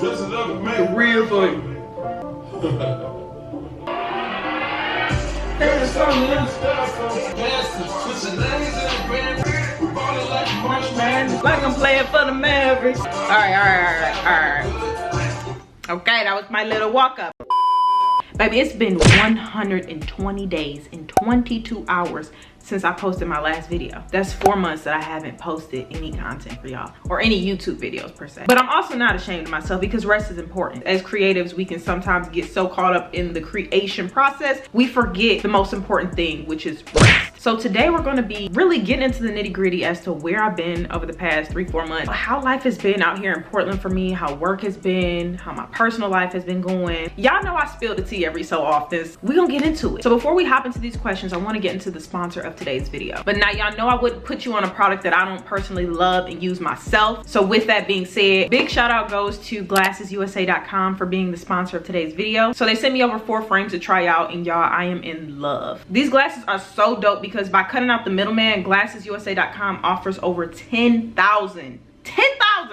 Dress it up and make it real for you. Like I'm playing for the Mavericks. All right. Okay, that was my little walk up. Baby, it's been 120 days and 22 hours since I posted my last video. That's 4 months that I haven't posted any content for y'all, or any YouTube videos per se. But I'm also not ashamed of myself, because rest is important. As creatives, we can sometimes get so caught up in the creation process, we forget the most important thing, which is rest. So today we're gonna be really getting into the nitty gritty as to where I've been over the past 3-4 months, how life has been out here in Portland for me, how work has been, how my personal life has been going. Y'all know I spill the tea every so often. We're gonna get into it. So before we hop into these questions, I wanna get into the sponsor of today's video. But now y'all know I wouldn't put you on a product that I don't personally love and use myself. So with that being said, big shout out goes to glassesusa.com for being the sponsor of today's video. So they sent me over 4 frames to try out, and y'all, I am in love. These glasses are so dope because by cutting out the middleman, glassesusa.com offers over 10,000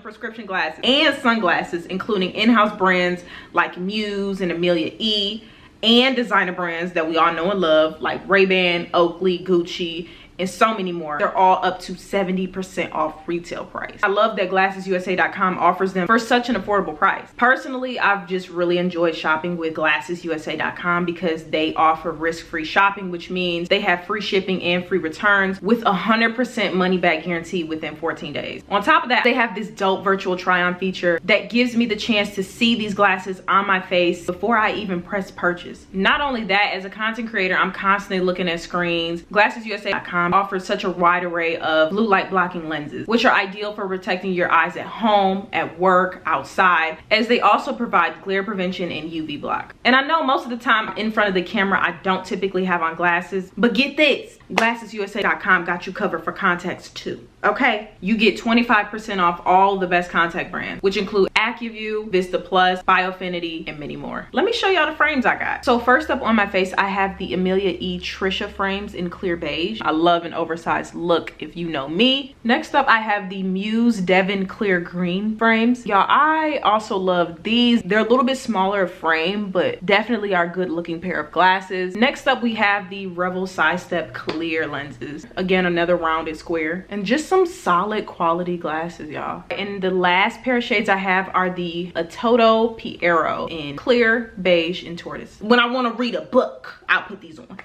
prescription glasses and sunglasses, including in-house brands like Muse and Amelia E, and designer brands that we all know and love like Ray-Ban, Oakley, Gucci, and so many more. They're all up to 70% off retail price. I love that glassesusa.com offers them for such an affordable price. Personally, I've just really enjoyed shopping with glassesusa.com because they offer risk-free shopping, which means they have free shipping and free returns with 100% money-back guarantee within 14 days. On top of that, they have this dope virtual try-on feature that gives me the chance to see these glasses on my face before I even press purchase. Not only that, as a content creator, I'm constantly looking at screens. Glassesusa.com offers such a wide array of blue light blocking lenses, which are ideal for protecting your eyes at home, at work, outside, as they also provide glare prevention and UV block. And I know most of the time in front of the camera, I don't typically have on glasses, but get this, glassesusa.com got you covered for contacts too. Okay, you get 25% off all the best contact brands, which include AccuView, Vista Plus, Biofinity, and many more. Let me show y'all the frames I got. So first up on my face, I have the Amelia E Trisha frames in clear beige. I love an oversized look if you know me. Next up, I have the Muse Devon clear green frames. Y'all, I also love these. They're a little bit smaller frame, but definitely are a good looking pair of glasses. Next up, we have the Revel Sidestep clear lenses. Again, another rounded square, and just some solid quality glasses, y'all. And the last pair of shades I have are the Atoto Piero in clear beige and tortoise. When I want to read a book, I'll put these on.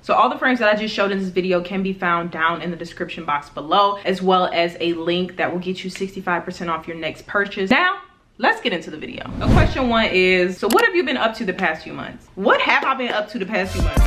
So all the frames that I just showed in this video can be found down in the description box below, as well as a link that will get you 65% off your next purchase. Now let's get into the video. So question 1 is, so what have you been up to the past few months? What have I been up to the past few months?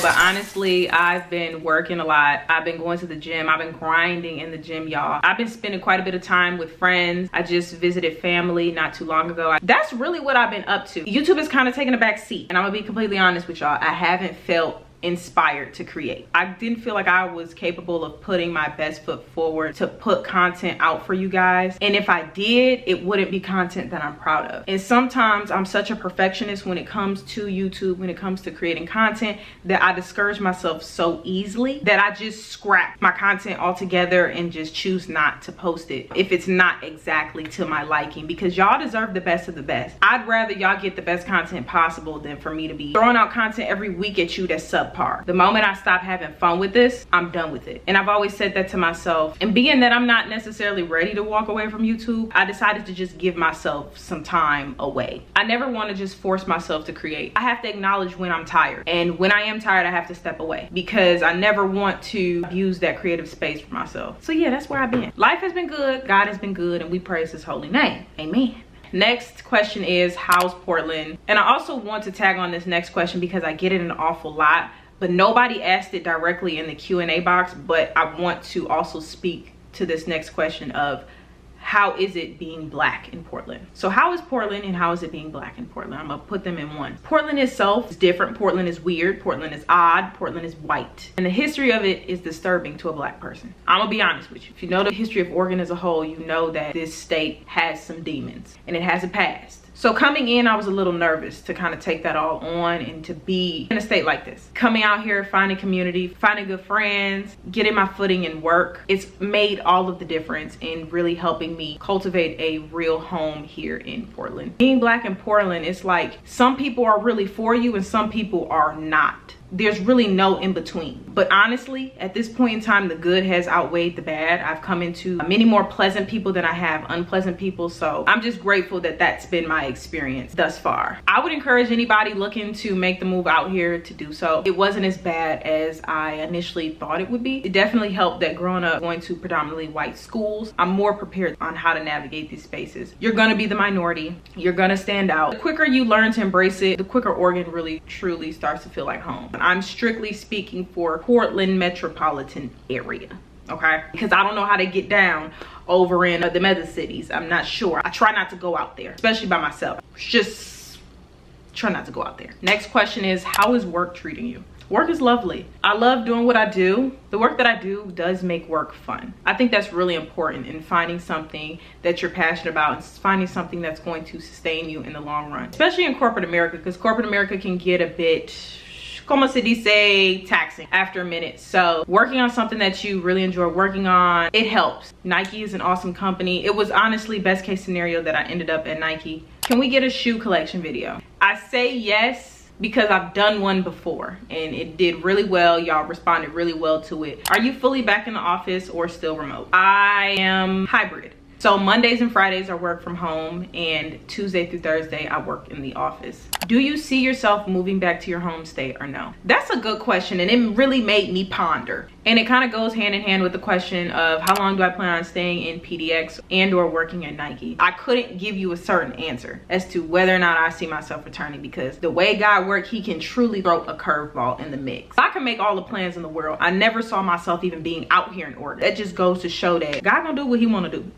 But honestly, I've been working a lot. I've been going to the gym. I've been grinding in the gym, y'all. I've been spending quite a bit of time with friends. I just visited family not too long ago. That's really what I've been up to. YouTube is kind of taking a back seat, and I'm gonna be completely honest with y'all. I haven't felt inspired to create. I didn't feel like I was capable of putting my best foot forward to put content out for you guys, and if I did, it wouldn't be content that I'm proud of. And sometimes I'm such a perfectionist when it comes to YouTube, when it comes to creating content, that I discourage myself so easily that I just scrap my content altogether and just choose not to post it if it's not exactly to my liking, because y'all deserve the best of the best. I'd rather y'all get the best content possible than for me to be throwing out content every week at you that's subpar. The moment I stop having fun with this, I'm done with it. And I've always said that to myself. And being that I'm not necessarily ready to walk away from YouTube, I decided to just give myself some time away. I never want to just force myself to create. I have to acknowledge when I'm tired. And when I am tired, I have to step away, because I never want to use that creative space for myself. So yeah, that's where I've been. Life has been good. God has been good. And we praise his holy name. Amen. Next question is, how's Portland? And I also want to tag on this next question because I get it an awful lot, but nobody asked it directly in the Q&A box. But I want to also speak to this next question of, how is it being black in Portland? So how is Portland and how is it being black in Portland? I'm gonna put them in one. Portland itself is different. Portland is weird. Portland is odd. Portland is white. And the history of it is disturbing to a black person. I'm gonna be honest with you. If you know the history of Oregon as a whole, you know that this state has some demons and it has a past. So coming in, I was a little nervous to kind of take that all on and to be in a state like this. Coming out here, finding community, finding good friends, getting my footing in work. It's made all of the difference in really helping me cultivate a real home here in Portland. Being black in Portland, it's like some people are really for you and some people are not. There's really no in between. But honestly, at this point in time, the good has outweighed the bad. I've come into many more pleasant people than I have unpleasant people. So I'm just grateful that that's been my experience thus far. I would encourage anybody looking to make the move out here to do so. It wasn't as bad as I initially thought it would be. It definitely helped that growing up going to predominantly white schools, I'm more prepared on how to navigate these spaces. You're gonna be the minority. You're gonna stand out. The quicker you learn to embrace it, the quicker Oregon really truly starts to feel like home. I'm strictly speaking for Portland metropolitan area, okay? Because I don't know how they get down over in the mega cities. I'm not sure. I try not to go out there, especially by myself. Just try not to go out there. Next question is, how is work treating you? Work is lovely. I love doing what I do. The work that I do does make work fun. I think that's really important in finding something that you're passionate about and finding something that's going to sustain you in the long run, especially in corporate America, because corporate America can get a bit, como se dice, taxing after a minute. So working on something that you really enjoy working on, it helps. Nike is an awesome company. It was honestly best case scenario that I ended up at Nike. Can we get a shoe collection video? I say yes because I've done one before and it did really well. Y'all responded really well to it. Are you fully back in the office or still remote? I am hybrid. So Mondays and Fridays I work from home and Tuesday through Thursday I work in the office. Do you see yourself moving back to your home state or no? That's a good question and it really made me ponder. And it kind of goes hand in hand with the question of how long do I plan on staying in PDX and or working at Nike? I couldn't give you a certain answer as to whether or not I see myself returning, because the way God works, he can truly throw a curveball in the mix. I can make all the plans in the world. I never saw myself even being out here in Oregon. That just goes to show that God gonna do what he wanna do.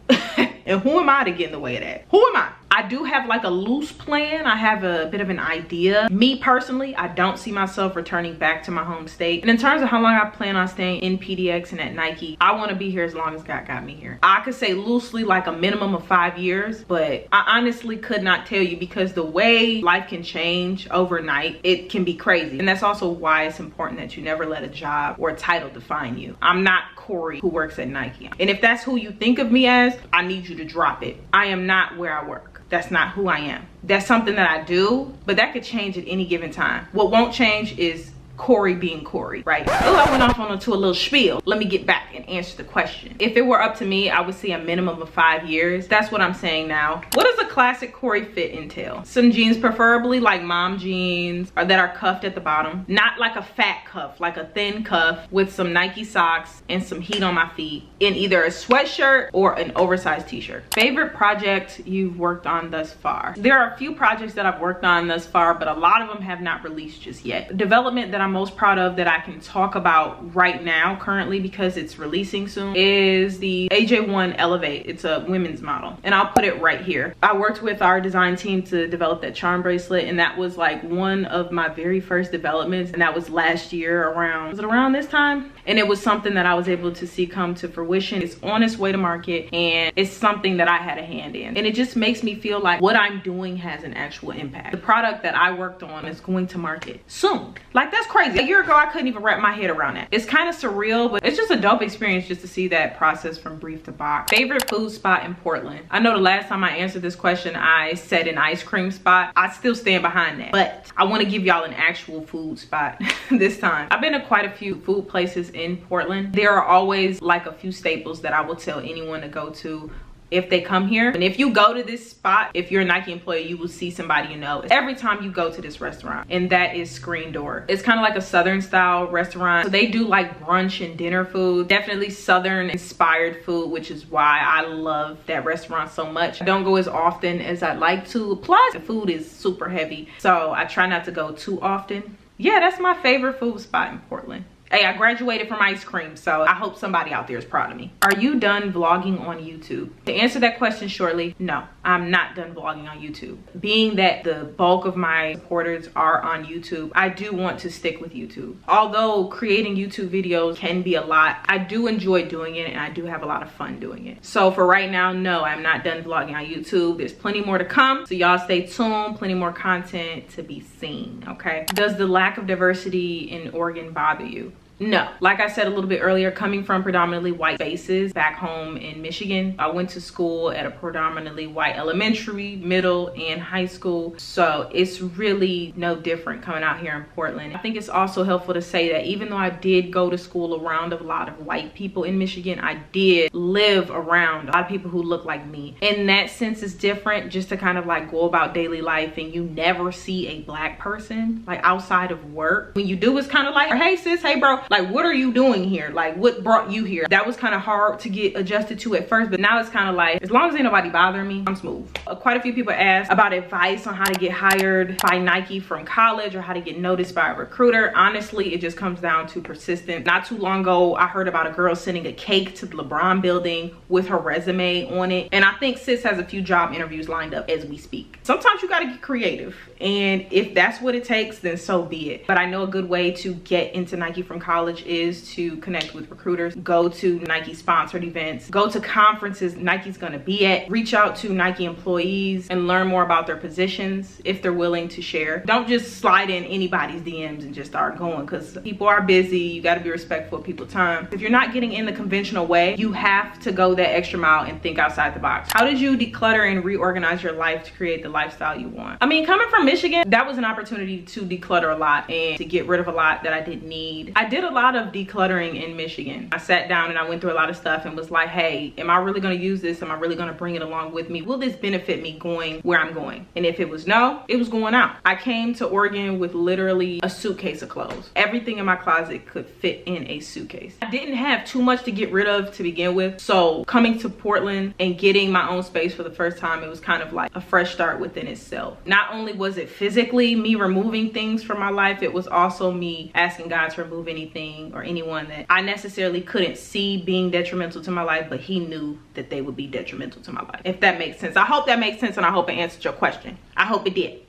And who am I to get in the way of that? Who am I? I do have like a loose plan. I have a bit of an idea. Me personally, I don't see myself returning back to my home state. And in terms of how long I plan on staying in PDX and at Nike, I want to be here as long as God got me here. I could say loosely like a minimum of 5 years, but I honestly could not tell you, because the way life can change overnight, it can be crazy. And that's also why it's important that you never let a job or a title define you. I'm not Kori who works at Nike. And if that's who you think of me as, I need you to drop it. I am not where I work. That's not who I am. That's something that I do, but that could change at any given time. What won't change is Kori being Kori, right? Oh, I went off onto a little spiel. Let me get back and answer the question. If it were up to me, I would say a minimum of 5 years. That's what I'm saying now. What does a classic Kori fit entail? Some jeans, preferably like mom jeans, or that are cuffed at the bottom. Not like a fat cuff, like a thin cuff with some Nike socks and some heat on my feet, in either a sweatshirt or an oversized t-shirt. Favorite project you've worked on thus far? There are a few projects that I've worked on thus far, but a lot of them have not released just yet. Development that I'm most proud of that I can talk about right now currently, because it's releasing soon, is the AJ1 Elevate. It's a women's model and I'll put it right here. I worked with our design team to develop that charm bracelet, and that was like one of my very first developments, and that was last year around, was it around this time? And it was something that I was able to see come to fruition. It's on its way to market and it's something that I had a hand in, and it just makes me feel like what I'm doing has an actual impact. The product that I worked on is going to market soon. Like, that's crazy. A year ago I couldn't even wrap my head around that. It's kind of surreal, but it's just a dope experience just to see that process from brief to box. Favorite food spot in Portland? I know the last time I answered this question I said an ice cream spot. I still stand behind that, but I want to give y'all an actual food spot this time. I've been to quite a few food places in Portland. There are always like a few staples that I will tell anyone to go to if they come here. And if you go to this spot, if you're a Nike employee, you will see somebody you know every time you go to this restaurant, and that is Screen Door. It's kind of like a Southern style restaurant. So they do like brunch and dinner food, definitely Southern inspired food, which is why I love that restaurant so much. I don't go as often as I'd like to. Plus the food is super heavy, so I try not to go too often. Yeah, that's my favorite food spot in Portland. Hey, I graduated from ice cream, so I hope somebody out there is proud of me. Are you done vlogging on YouTube? To answer that question shortly, no, I'm not done vlogging on YouTube. Being that the bulk of my supporters are on YouTube, I do want to stick with YouTube. Although creating YouTube videos can be a lot, I do enjoy doing it and I do have a lot of fun doing it. So for right now, no, I'm not done vlogging on YouTube. There's plenty more to come, so y'all stay tuned. Plenty more content to be seen, okay? Does the lack of diversity in Oregon bother you? No. Like I said a little bit earlier, coming from predominantly white spaces back home in Michigan, I went to school at a predominantly white elementary, middle, and high school. So it's really no different coming out here in Portland. I think it's also helpful to say that even though I did go to school around a lot of white people in Michigan, I did live around a lot of people who look like me. In that sense, it's different just to kind of like go about daily life and you never see a black person like outside of work. When you do, it's kind of like, hey sis, hey bro, like what are you doing here? Like what brought you here? That was kind of hard to get adjusted to at first, but now it's kind of like, as long as ain't nobody bothering me, I'm smooth. Quite a few people asked about advice on how to get hired by Nike from college or how to get noticed by a recruiter. Honestly, it just comes down to persistence. Not too long ago, I heard about a girl sending a cake to the LeBron building with her resume on it. And I think sis has a few job interviews lined up as we speak. Sometimes you gotta get creative. And if that's what it takes, then so be it. But I know a good way to get into Nike from college is to connect with recruiters, go to Nike sponsored events, go to conferences Nike's gonna be at, reach out to Nike employees and learn more about their positions if they're willing to share. Don't just slide in anybody's DMs and just start going, because people are busy. You got to be respectful of people's time. If you're not getting in the conventional way, you have to go that extra mile and think outside the box. How did you declutter and reorganize your life to create the lifestyle you want? I mean, coming from Michigan, that was an opportunity to declutter a lot and to get rid of a lot that I didn't need. I did a lot of decluttering in Michigan. I sat down and I went through a lot of stuff and was like, hey, am I really going to use this? Am I really going to bring it along with me? Will this benefit me going where I'm going? And if it was no, it was going out. I came to Oregon with literally a suitcase of clothes. Everything in my closet could fit in a suitcase. I didn't have too much to get rid of to begin with. So coming to Portland and getting my own space for the first time, it was kind of like a fresh start within itself. Not only was it physically me removing things from my life, it was also me asking God to remove anything or anyone that I necessarily couldn't see being detrimental to my life, but he knew that they would be detrimental to my life. If that makes sense. I hope that makes sense, and I hope it answered your question. I hope it did.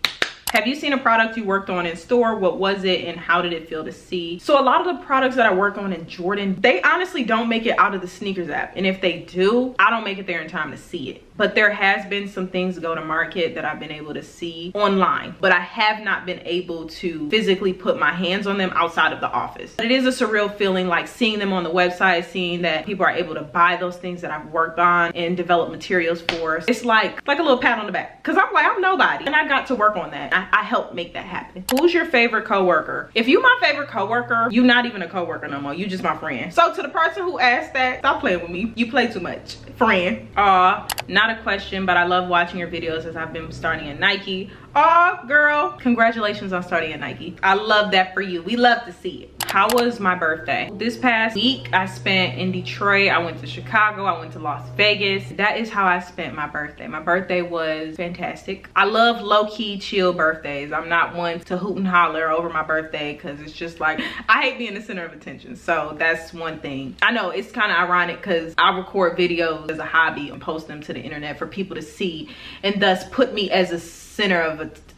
Have you seen a product you worked on in store? What was it and how did it feel to see? So a lot of the products that I work on in Jordan, they honestly don't make it out of the sneakers app. And if they do, I don't make it there in time to see it. But there has been some things go to market that I've been able to see online, but I have not been able to physically put my hands on them outside of the office. But it is a surreal feeling, like seeing them on the website, seeing that people are able to buy those things that I've worked on and develop materials for. It's like a little pat on the back, because I'm like, I'm nobody and I got to work on that. I helped make that happen. Who's your favorite coworker? If you my favorite coworker, you're not even a coworker no more. You just my friend. So to the person who asked that, stop playing with me. You play too much. Friend. Not a question, but I love watching your videos as I've been starting at Nike. Aw, girl, congratulations on starting at Nike. I love that for you. We love to see it. How was my birthday? This past week, I spent in Detroit. I went to Chicago. I went to Las Vegas. That is how I spent my birthday. My birthday was fantastic. I love low-key, chill birthdays. I'm not one to hoot and holler over my birthday because it's just like, I hate being the center of attention. So that's one thing. I know it's kind of ironic because I record videos as a hobby and post them to the internet for people to see and thus put me as a center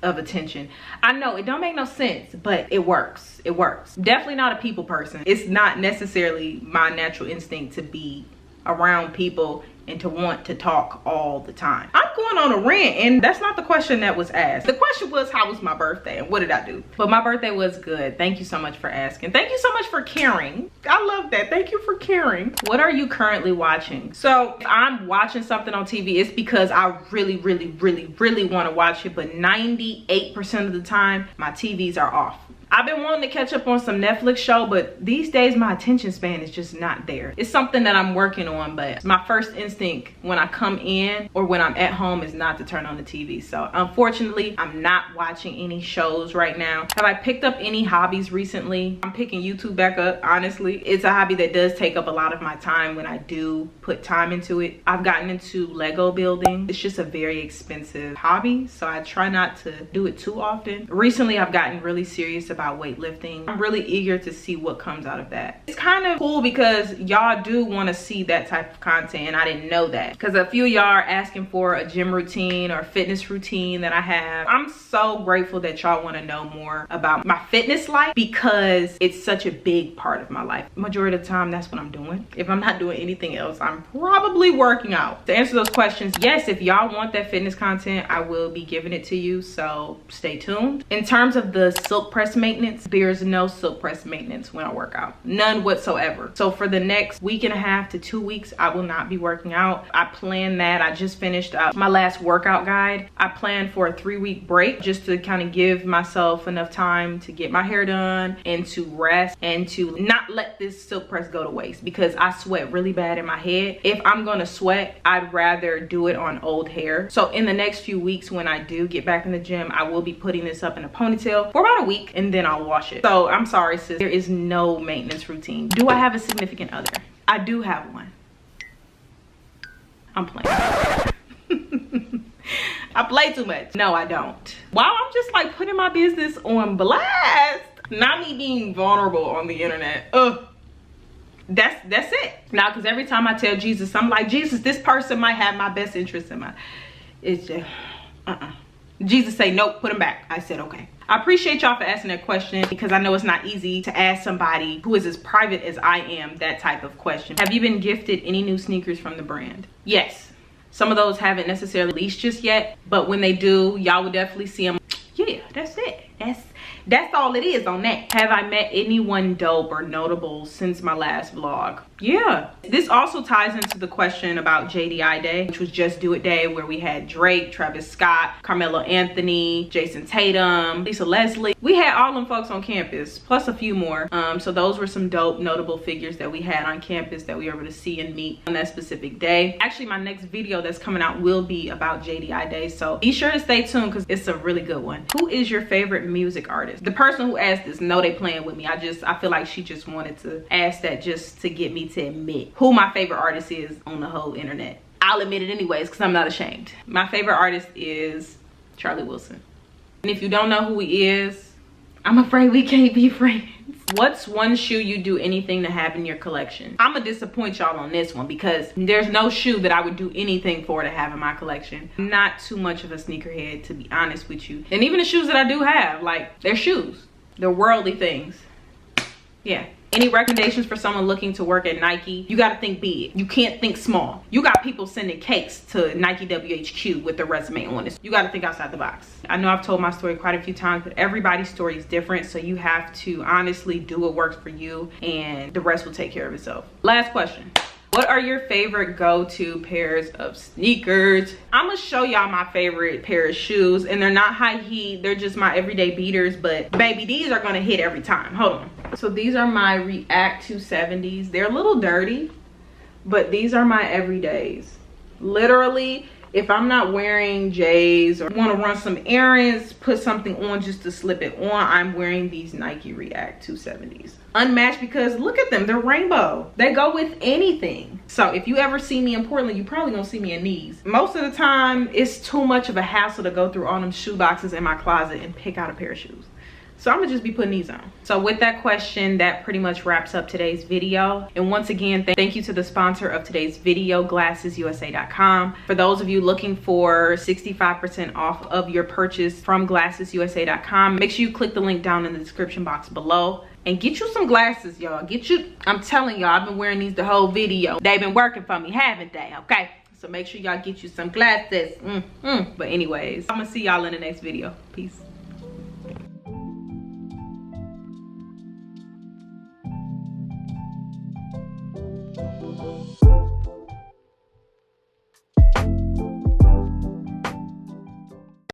of attention. I know it don't make no sense, but it works. It works. Definitely not a people person. It's not necessarily my natural instinct to be around people and to want to talk all the time. I'm going on a rant and that's not the question that was asked. The question was, how was my birthday and what did I do? But my birthday was good. Thank you so much for asking. Thank you so much for caring. I love that. Thank you for caring. What are you currently watching? So if I'm watching something on TV, it's because I really want to watch it, but 98% of the time my TVs are off. I've been wanting to catch up on some Netflix show, but these days my attention span is just not there. It's something that I'm working on, but my first instinct when I come in or when I'm at home is not to turn on the TV. So unfortunately, I'm not watching any shows right now. Have I picked up any hobbies recently? I'm picking YouTube back up, honestly. It's a hobby that does take up a lot of my time when I do put time into it. I've gotten into Lego building. It's just a very expensive hobby, so I try not to do it too often. Recently, I've gotten really serious about weightlifting. I'm really eager to see what comes out of that. It's kind of cool because y'all do want to see that type of content, and I didn't know that, because a few of y'all are asking for a gym routine or fitness routine that I have. I'm so grateful that y'all want to know more about my fitness life, because it's such a big part of my life. Majority of the time, that's what I'm doing. If I'm not doing anything else, I'm probably working out. To answer those questions, yes, if y'all want that fitness content, I will be giving it to you, so stay tuned. In terms of the silk press maintenance, there's no silk press maintenance when I work out. None whatsoever. So for the next week and a half to 2 weeks, I will not be working out. I plan that. I just finished my last workout guide. I plan for a 3-week break just to kind of give myself enough time to get my hair done and to rest and to not let this silk press go to waste, because I sweat really bad in my head. If I'm gonna sweat, I'd rather do it on old hair. So in the next few weeks, when I do get back in the gym, I will be putting this up in a ponytail for about a week, and then I'll wash it. So I'm sorry, sis, there is no maintenance routine. Do I have a significant other? I do have one. I'm playing. I play too much. No, I don't. Wow, I'm just like putting my business on blast. Not me being vulnerable on the internet. Ugh. That's it. Now, because every time I tell Jesus, I'm like, Jesus, this person might have my best interest in mind. It's just, Jesus say, nope, put him back. I said, okay. I appreciate y'all for asking that question, because I know it's not easy to ask somebody who is as private as I am that type of question. Have you been gifted any new sneakers from the brand? Yes. Some of those haven't necessarily released just yet, but when they do, y'all will definitely see them. Yeah, that's it. That's all it is on that. Have I met anyone dope or notable since my last vlog? Yeah. This also ties into the question about JDI Day, which was Just Do It Day, where we had Drake, Travis Scott, Carmelo Anthony, Jason Tatum, Lisa Leslie. We had all them folks on campus, plus a few more. So those were some dope, notable figures that we had on campus that we were able to see and meet on that specific day. Actually, my next video that's coming out will be about JDI Day, so be sure to stay tuned, because it's a really good one. Who is your favorite music artist? The person who asked this, know they playing with me. I feel like she just wanted to ask that just to get me to admit who my favorite artist is on the whole internet. I'll admit it anyways, because I'm not ashamed. My favorite artist is Charlie Wilson. And if you don't know who he is, I'm afraid we can't be friends. What's one shoe you do anything to have in your collection? I'm gonna disappoint y'all on this one, because there's no shoe that I would do anything for to have in my collection. I'm not too much of a sneakerhead, to be honest with you. And even the shoes that I do have, like, they're shoes. They're worldly things. Yeah. Any recommendations for someone looking to work at Nike? You gotta think big. You can't think small. You got people sending cakes to Nike WHQ with their resume on it. You gotta think outside the box. I know I've told my story quite a few times, but everybody's story is different, so you have to honestly do what works for you, and the rest will take care of itself. Last question. What are your favorite go-to pairs of sneakers? I'm gonna show y'all my favorite pair of shoes, and they're not high heat, they're just my everyday beaters, but baby, these are gonna hit every time. Hold on. So these are my React 270s. They're a little dirty, but these are my everydays. Literally, if I'm not wearing J's or want to run some errands, put something on just to slip it on, I'm wearing these Nike React 270s. Unmatched, because look at them, they're rainbow. They go with anything. So if you ever see me in Portland, you probably gonna see me in these. Most of the time, it's too much of a hassle to go through all them shoe boxes in my closet and pick out a pair of shoes. So I'm gonna just be putting these on. So with that question, that pretty much wraps up today's video. And once again, thank you to the sponsor of today's video, GlassesUSA.com. For those of you looking for 65% off of your purchase from GlassesUSA.com, make sure you click the link down in the description box below and get you some glasses, y'all. I'm telling y'all, I've been wearing these the whole video. They've been working for me, haven't they? Okay, so make sure y'all get you some glasses. But anyways, I'm gonna see y'all in the next video. Peace.